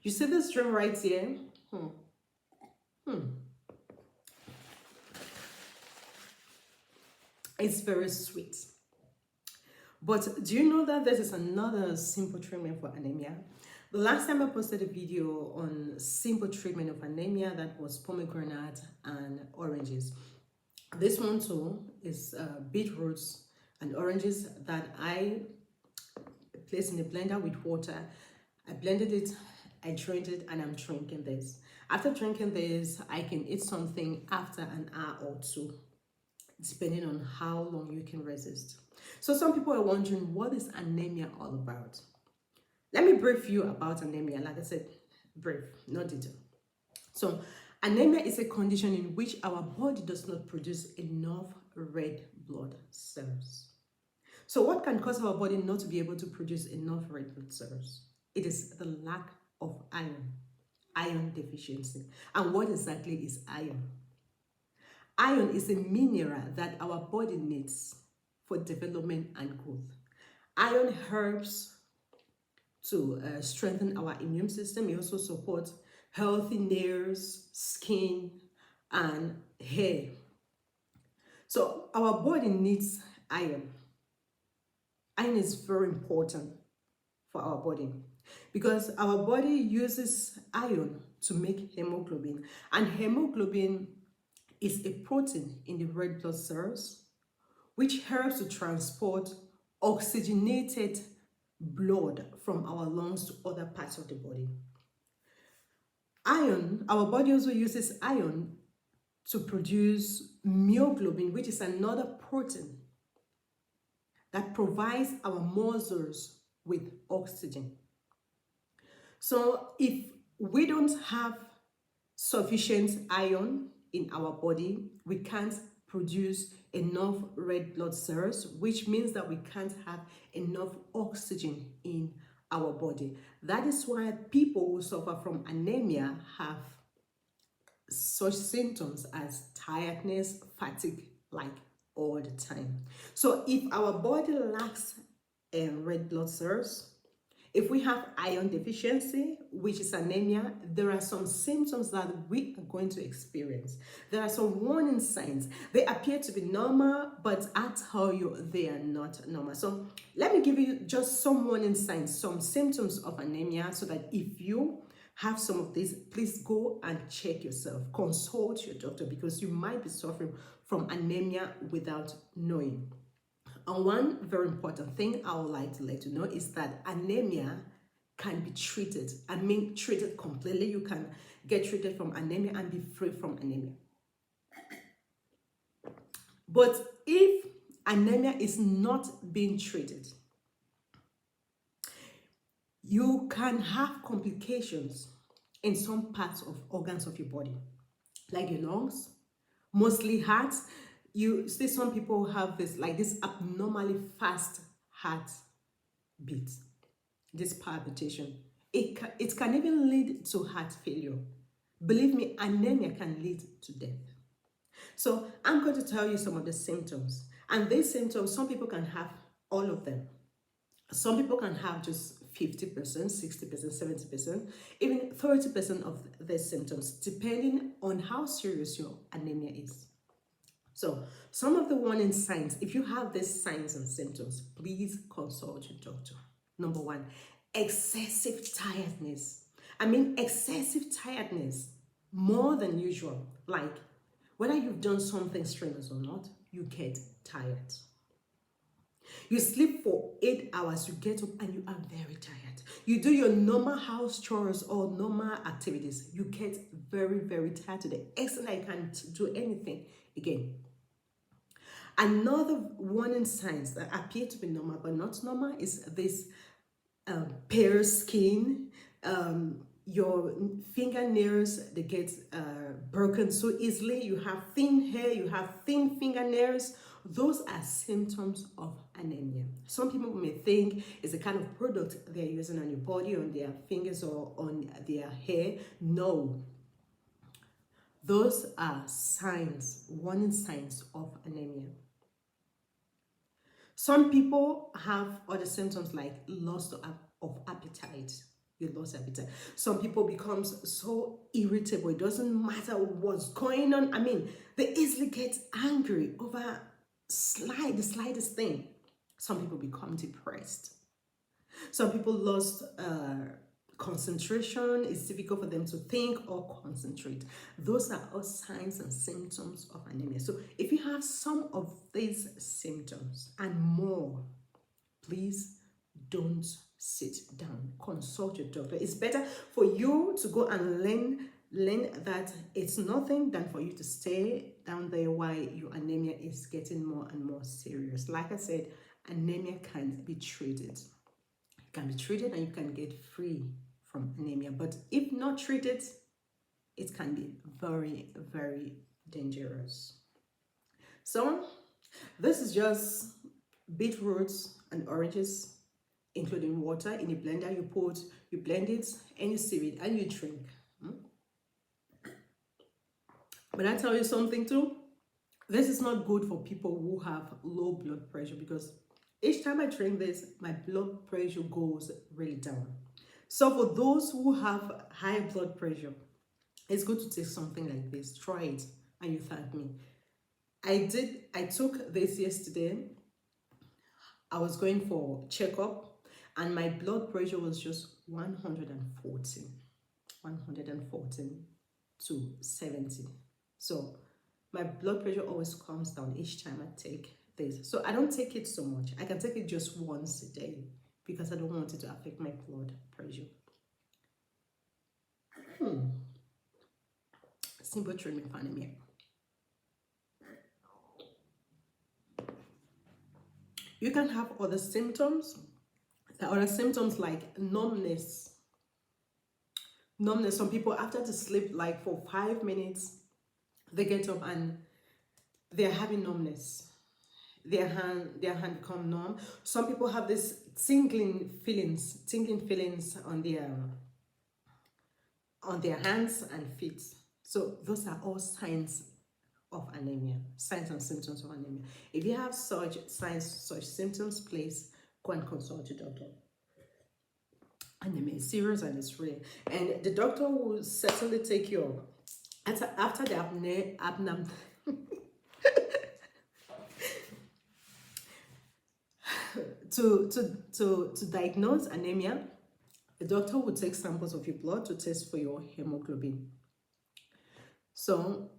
You see this drink right here? It's very sweet. But do you know that this is another simple treatment for anemia? The last time I posted a video on simple treatment of anemia, that was pomegranate and oranges. This one too is beetroots and oranges that I placed in a blender with water. I blended it, I drained it, and I'm drinking this. After drinking this, I can eat something after an hour or two, depending on how long you can resist. So some people are wondering, what is anemia all about? Let me brief you about anemia. Like I said, brief, not detail. So anemia is a condition in which our body does not produce enough red blood cells. So what can cause our body not to be able to produce enough red blood cells? It is the lack of iron deficiency. And what exactly is iron? Iron is a mineral that our body needs for development and growth. Iron helps to strengthen our immune system. It also supports healthy nails, skin, and hair. So our body needs iron. Iron is very important for our body because our body uses iron to make hemoglobin, and hemoglobin is a protein in the red blood cells which helps to transport oxygenated blood from our lungs to other parts of the body. Iron, our body also uses iron to produce myoglobin, which is another protein that provides our muscles with oxygen. So if we don't have sufficient iron in our body, we can't produce enough red blood cells, which means that we can't have enough oxygen in our body. That is why people who suffer from anemia have such symptoms as tiredness, fatigue, like all the time. So if our body lacks red blood cells, if we have iron deficiency, which is anemia, there are some symptoms that we are going to experience. There are some warning signs. They appear to be normal, but I tell you, they are not normal. So let me give you just some warning signs, some symptoms of anemia, so that if you have some of these, please go and check yourself. Consult your doctor because you might be suffering from anemia without knowing. And one very important thing I would like to let you know is that anemia can be treated. I mean, treated completely. You can get treated from anemia and be free from anemia. But if anemia is not being treated, you can have complications in some parts of organs of your body, like your lungs, mostly heart. You see some people have this abnormally fast heart beat, this palpitation. It can even lead to heart failure. Believe me, anemia can lead to death. So I'm going to tell you some of the symptoms. And these symptoms, some people can have all of them. Some people can have just 50%, 60%, 70%, even 30% of the symptoms, depending on how serious your anemia is. So some of the warning signs, if you have these signs and symptoms, please consult your doctor. Number one, excessive tiredness. I mean, excessive tiredness, more than usual. Like, whether you've done something strenuous or not, you get tired. You sleep for 8 hours, you get up and you are very tired. You do your normal house chores or normal activities, you get very, very tired to the extent that you can't do anything again. Another warning signs that appear to be normal but not normal is this pale skin, your fingernails, they get broken so easily, you have thin hair, you have thin fingernails. Those are symptoms of anemia. Some people may think it's a kind of product they're using on your body, on their fingers or on their hair. No. Those are signs, warning signs of anemia. Some people have other symptoms like loss of appetite. You lost appetite. Some people becomes so irritable. It doesn't matter what's going on. I mean, they easily get angry over the slightest thing. Some people become depressed. Some people lost concentration. It's difficult for them to think or concentrate. Those are all signs and symptoms of anemia. So if you have some of these symptoms and more, please don't sit down. Consult your doctor. It's better for you to go and learn that it's nothing than for you to stay down there while your anemia is getting more and more serious. Like I said, anemia can be treated. It can be treated and you can get free from anemia. But if not treated, it can be very, very dangerous. So this is just beetroots and oranges, including water in a blender. You blend it and you sieve it and you drink. But I tell you something too, this is not good for people who have low blood pressure, because each time I drink this, my blood pressure goes really down. So for those who have high blood pressure, it's good to take something like this. Try it and you thank me. I took this yesterday. I was going for checkup and my blood pressure was just 114 to 70. So my blood pressure always comes down each time I take this. So I don't take it so much. I can take it just once a day because I don't want it to affect my blood pressure. Simple treatment for anemia. You can have other symptoms. There are other symptoms like numbness. Some people, after to sleep like for 5 minutes, they get up and they're having numbness. Their hand become numb. Some people have this tingling feelings on their hands and feet. So those are all signs of anemia, signs and symptoms of anemia. If you have such signs, such symptoms, please go and consult your doctor. Anemia is serious and it's real, and the doctor will certainly take you after the abnormal to diagnose anemia. The doctor will take samples of your blood to test for your hemoglobin. So